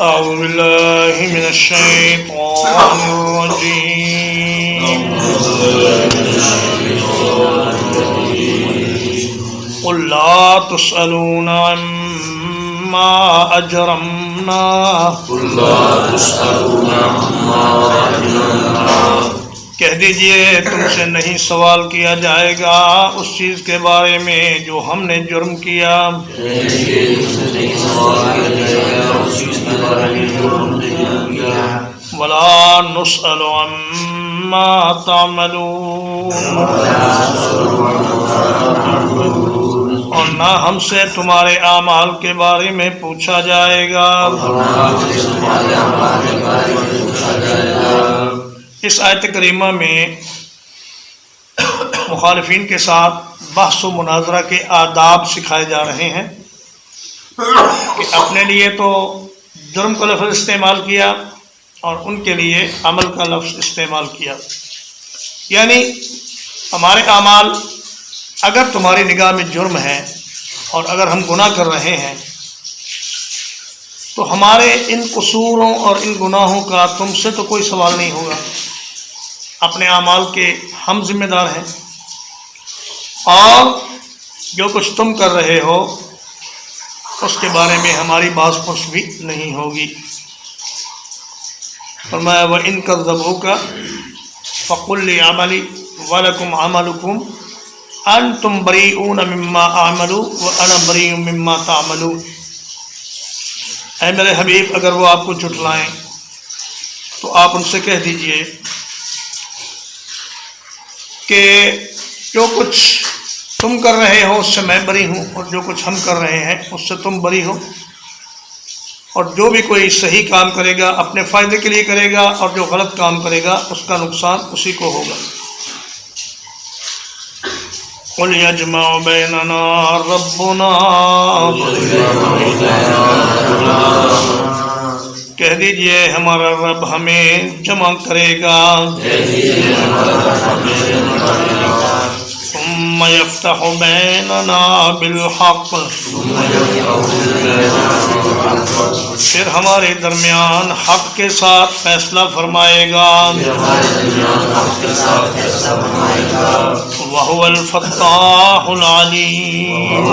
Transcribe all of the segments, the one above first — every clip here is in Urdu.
أعوذ بالله من الشيطان الرجيم قل لا تسألون عما أجرمنا کہہ دیجئے تم سے نہیں سوال کیا جائے گا اس چیز کے بارے میں جو ہم نے جرم کیا وَلَا نُسْأَلُ عَمَّا تَعْمَلُونَ اور نہ ہم سے تمہارے اعمال کے بارے میں پوچھا جائے گا۔ اس آیت کریمہ میں مخالفین کے ساتھ بحث و مناظرہ کے آداب سکھائے جا رہے ہیں کہ اپنے لیے تو جرم کا لفظ استعمال کیا اور ان کے لیے عمل کا لفظ استعمال کیا، یعنی ہمارے اعمال اگر تمہاری نگاہ میں جرم ہے اور اگر ہم گناہ کر رہے ہیں تو ہمارے ان قصوروں اور ان گناہوں کا تم سے تو کوئی سوال نہیں ہوگا، اپنے اعمال کے ہم ذمہ دار ہیں، اور جو کچھ تم کر رہے ہو اس کے بارے میں ہماری باز پرس بھی نہیں ہوگی۔ فرمایا وَإِن كَذَّبُوكَ فَقُلْ لِي عَمَلِي وَلَكُمْ عَمَلُكُمْ أَنْتُمْ بَرِيئُونَ مِمَّا أَعْمَلُ وَأَنَا بَرِيءٌ مِمَّا تَعْمَلُونَ۔ اے میرے حبیب اگر وہ آپ کو جھٹلائیں تو آپ ان سے کہہ دیجئے کہ جو کچھ تم کر رہے ہو اس سے میں بری ہوں، اور جو کچھ ہم کر رہے ہیں اس سے تم بری ہو، اور جو بھی کوئی صحیح کام کرے گا اپنے فائدے کے لیے کرے گا، اور جو غلط کام کرے گا اس کا نقصان اسی کو ہوگا۔ قُلْ يَجْمَعُ بَيْنَنَا رَبُّنَا، کہہ دیجئے ہمارا رب ہمیں جمع کرے گا۔ ثُمَّ يَفْتَحُ بَيْنَنَا بِالْحَقِّ، پھر ہمارے درمیان حق کے ساتھ فیصلہ فرمائے گا۔ وَهُوَ الْفَتَّاحُ الْعَلِيمُ،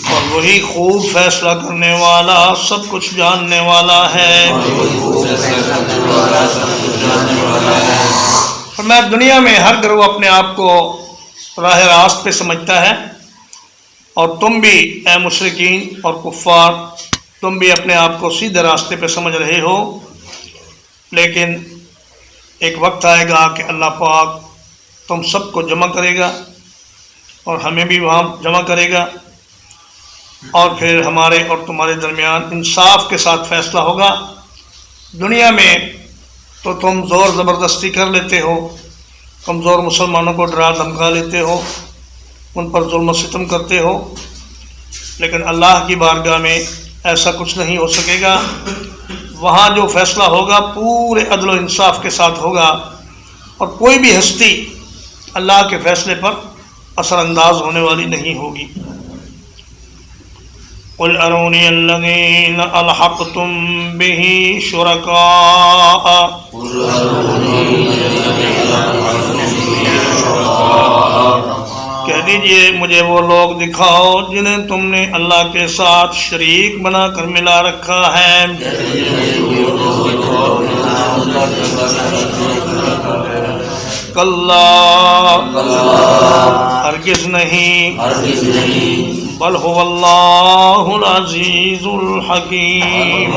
اور وہی خوب فیصلہ کرنے والا سب کچھ جاننے والا ہے۔ فرمایا دنیا میں ہر گروہ اپنے آپ کو راہ راست پہ سمجھتا ہے، اور تم بھی اے مشرکین اور کفار تم بھی اپنے آپ کو سیدھے راستے پہ سمجھ رہے ہو، لیکن ایک وقت آئے گا کہ اللہ پاک تم سب کو جمع کرے گا اور ہمیں بھی وہاں جمع کرے گا، اور پھر ہمارے اور تمہارے درمیان انصاف کے ساتھ فیصلہ ہوگا۔ دنیا میں تو تم زور زبردستی کر لیتے ہو، کمزور مسلمانوں کو ڈرا دھمکا لیتے ہو، ان پر ظلم و ستم کرتے ہو، لیکن اللہ کی بارگاہ میں ایسا کچھ نہیں ہو سکے گا۔ وہاں جو فیصلہ ہوگا پورے عدل و انصاف کے ساتھ ہوگا، اور کوئی بھی ہستی اللہ کے فیصلے پر اثر انداز ہونے والی نہیں ہوگی۔ قُلْ أَرُونِيَ الَّذِينَ أَلْحَقْتُمْ بِهِ شُرَكَاءَ، کہہ دیجئے مجھے وہ لوگ دکھاؤ جنہیں تم نے اللہ کے ساتھ شریک بنا کر ملا رکھا ہے۔ کلا، ہرگز نہیں، بل هو اللہ العزیز الحکیم،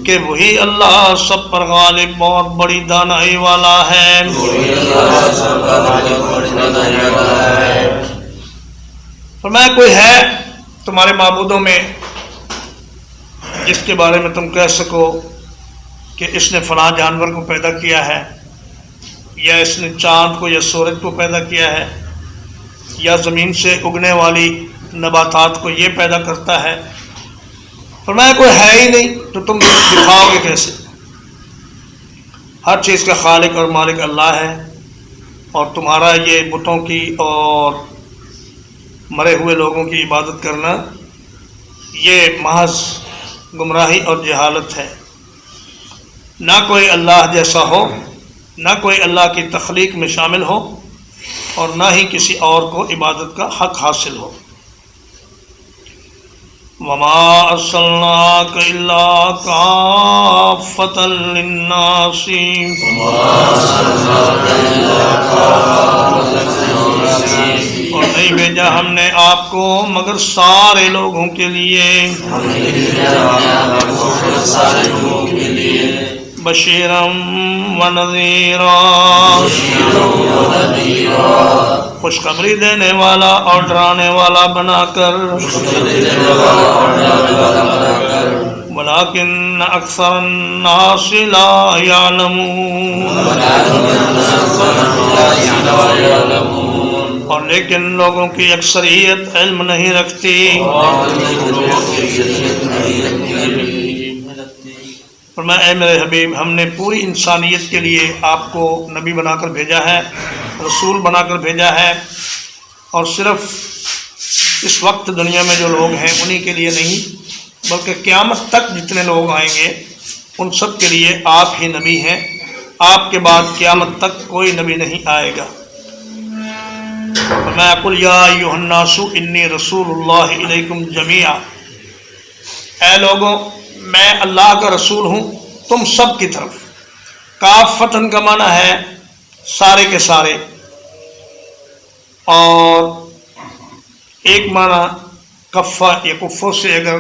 کہ وہی اللہ سب پر غالب اور بڑی دانائی والا ہے۔ فرمایا کوئی ہے تمہارے معبودوں میں جس کے بارے میں تم کہہ سکو کہ اس نے فلاں جانور کو پیدا کیا ہے، یا اس نے چاند کو یا سورج کو پیدا کیا ہے، یا زمین سے اگنے والی نباتات کو یہ پیدا کرتا ہے؟ فرمایا کوئی ہے ہی نہیں تو تم دکھاؤ گے کیسے؟ ہر چیز کا خالق اور مالک اللہ ہے، اور تمہارا یہ بتوں کی اور مرے ہوئے لوگوں کی عبادت کرنا یہ محض گمراہی اور جہالت ہے۔ نہ کوئی اللہ جیسا ہو، نہ کوئی اللہ کی تخلیق میں شامل ہو، اور نہ ہی کسی اور کو عبادت کا حق حاصل ہو۔ وَمَا أَرْسَلْنَاكَ إِلَّا كَافَّةً لِلنَّاسِ، اور نہیں بھیجا ہم نے آپ کو مگر سارے لوگوں کے لیے، بشیرم و نذیرا، خوشخبری دینے والا اور ڈرانے والا بنا کر، ولیکن اکثر الناس لا یعلمون، اور لیکن لوگوں کی اکثریت علم نہیں رکھتی۔ فرمایا اے میرے حبیب، ہم نے پوری انسانیت کے لیے آپ کو نبی بنا کر بھیجا ہے، رسول بنا کر بھیجا ہے، اور صرف اس وقت دنیا میں جو لوگ ہیں انہی کے لیے نہیں، بلکہ قیامت تک جتنے لوگ آئیں گے ان سب کے لیے آپ ہی نبی ہیں۔ آپ کے بعد قیامت تک کوئی نبی نہیں آئے گا۔ فرمایا قل یا ایھا الناس انی رسول اللہ الیکم جمیعا، اے لوگوں میں اللہ کا رسول ہوں تم سب کی طرف۔ کافتن کا معنی ہے سارے کے سارے، اور ایک معنی کفہ یا کفوں سے اگر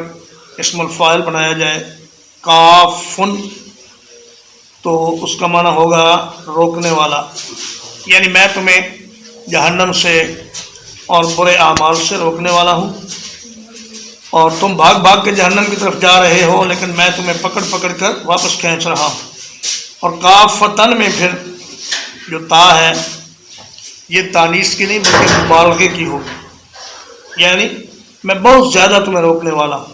اسم الفاعل بنایا جائے کافن تو اس کا معنی ہوگا روکنے والا، یعنی میں تمہیں جہنم سے اور برے اعمال سے روکنے والا ہوں، اور تم بھاگ بھاگ کے جہنم کی طرف جا رہے ہو لیکن میں تمہیں پکڑ پکڑ کر واپس کھینچ رہا ہوں۔ اور کافتن میں پھر جو تا ہے یہ تانیث کی نہیں بلکہ مبالغے کی ہوگی، یعنی میں بہت زیادہ تمہیں روکنے والا ہوں۔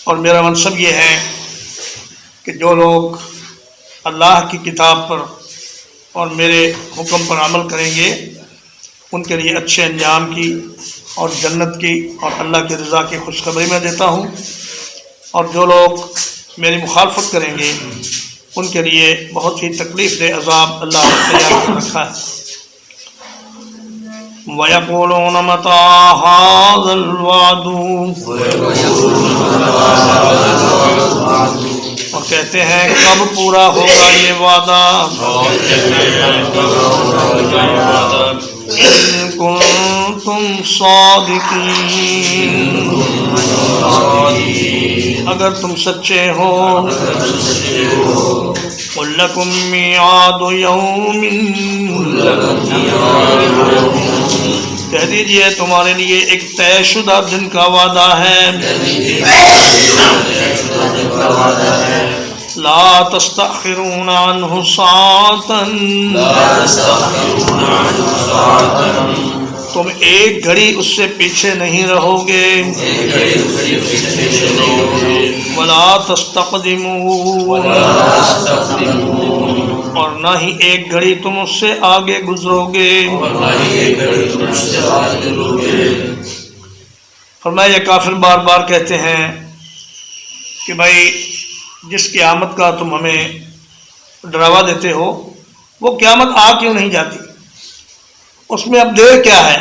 اور میرا منصب یہ ہے کہ جو لوگ اللہ کی کتاب پر اور میرے حکم پر عمل کریں گے ان کے لیے اچھے انجام کی اور جنت کی اور اللہ کی رضا کی خوشخبری میں دیتا ہوں، اور جو لوگ میری مخالفت کریں گے ان کے لیے بہت ہی تکلیف دہ عذاب اللہ نے تیار کر رکھا ہے۔ وَيَقُولُونَ مَتَىٰ هَٰذَا الْوَعْدُ، اور کہتے ہیں کب پورا ہوگا یہ وعدہ، إِن كُنتُمْ صَادِقِينَ، اگر تم سچے ہو۔ قُل لَّكُم مِّيعَادُ يَوْمٍ، کہہ دیجئے تمہارے لیے ایک طے شدہ دن کا وعدہ ہے۔ لا تستأخرون عنہ ساعة، تم ایک گھڑی اس سے پیچھے نہیں رہو گے۔ ولا تستقدمون، اور نہ ہی ایک گھڑی تم اس سے آگے گزرو گے۔ فرمایا یہ کافر بار بار کہتے ہیں کہ بھائی جس قیامت کا تم ہمیں ڈراوا دیتے ہو وہ قیامت آ کیوں نہیں جاتی، اس میں اب دیر کیا ہے؟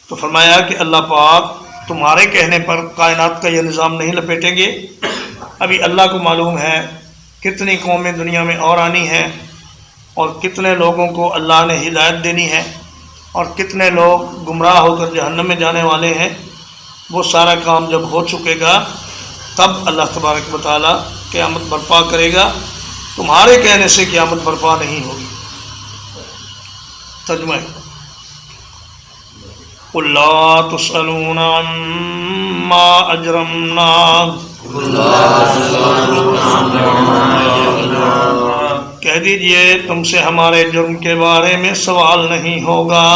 تو فرمایا کہ اللہ پاک تمہارے کہنے پر کائنات کا یہ نظام نہیں لپیٹیں گے۔ ابھی اللہ کو معلوم ہے کتنی قومیں دنیا میں اور آنی ہیں، اور کتنے لوگوں کو اللہ نے ہدایت دینی ہے، اور کتنے لوگ گمراہ ہو کر جہنم میں جانے والے ہیں۔ وہ سارا کام جب ہو چکے گا تب اللہ تبارک و تعالیٰ قیامت برپا کرے گا، تمہارے کہنے سے قیامت برپا نہیں ہوگی۔ ترجمہ قُل لَّا تُسْأَلُونَ عَمَّا أَجْرَمْنَا، کہہ دیجئے تم سے ہمارے جرم کے بارے میں سوال نہیں ہوگا۔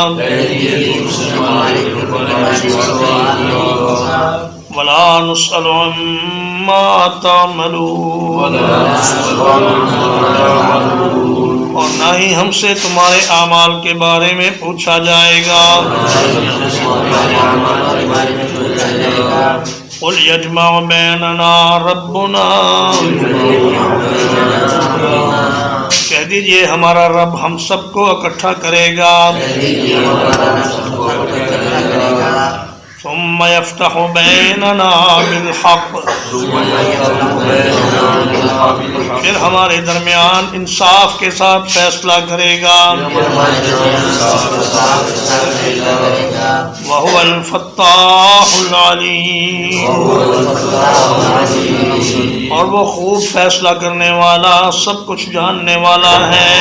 وَلَا نُسْأَلُ عَمَّا تَعْمَلُونَ، اور نہ ہی ہم سے تمہارے اعمال کے بارے میں پوچھا جائے گا قل یجمع بیننا ربنا کہہ دیجئے ہمارا رب ہم سب کو اکٹھا کرے گا ثم یفتح بیننا بالحق پھر ہمارے درمیان انصاف کے ساتھ فیصلہ کرے گا وَهُوَ الْفَتَّاحُ الْعَلِيمُ اور وہ خوب فیصلہ کرنے والا سب کچھ جاننے والا ہے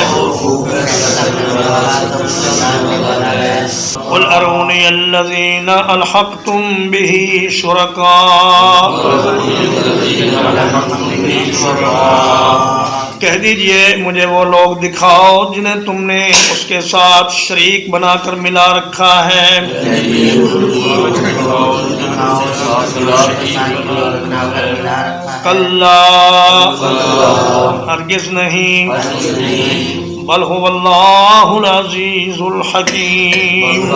قُلْ أَرُونِيَ الَّذِينَ أَلْحَقْتُمْ بِهِ شُرَكَاءَ کہہ دیجئے مجھے وہ لوگ دکھاؤ جنہیں تم نے اس کے ساتھ شریک بنا کر ملا رکھا ہے کلا ہرگز نہیں بل هو اللہ العزیز الحکیم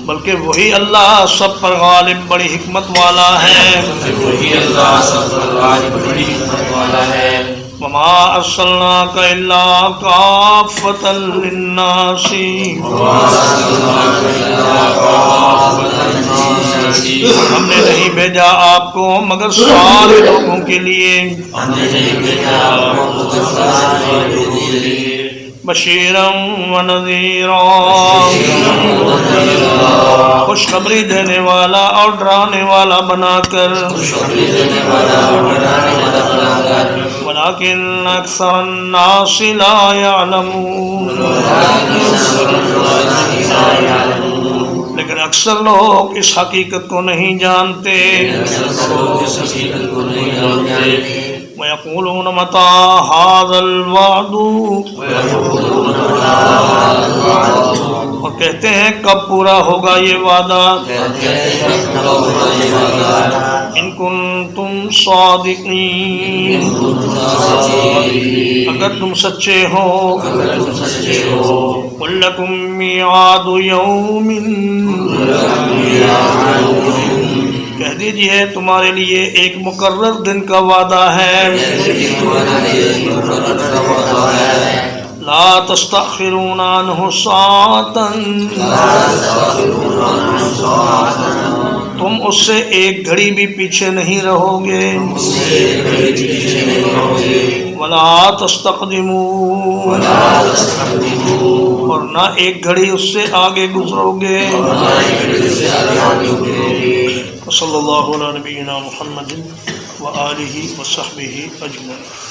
بلکہ وہی اللہ سب پر غالب بڑی حکمت والا ہے وما ارسلناک الا کافۃ للناس ہم نے نہیں بھیجا آپ کو مگر سارے لوگوں کے لیے بشیرا ونذیرا خوشخبری دینے والا اور ڈرانے والا بنا کر ولكن اکثر الناس لا يعلمون لیکن اکثر لوگ اس حقیقت کو نہیں جانتے وَيَقُولُونَ مَتَى هَذَا الْوَعْدُ اور کہتے ہیں کب پورا ہوگا یہ وعدہ ان کنتم صادقین اگر تم سچے ہو قُلْ لَكُمْ مِيعَادُ يَوْمٍ کہہ دیجئے تمہارے لیے ایک مقرر دن کا وعدہ ہے لا تستأخرون عنہ ساعة تم اس سے ایک گھڑی بھی پیچھے نہیں رہو گے ولا تستقدمون اور نہ ایک گھڑی اس سے آگے گزرو گے صلی اللہ علیہ نبینا محمد وآلہ وصحبہ اجمعین.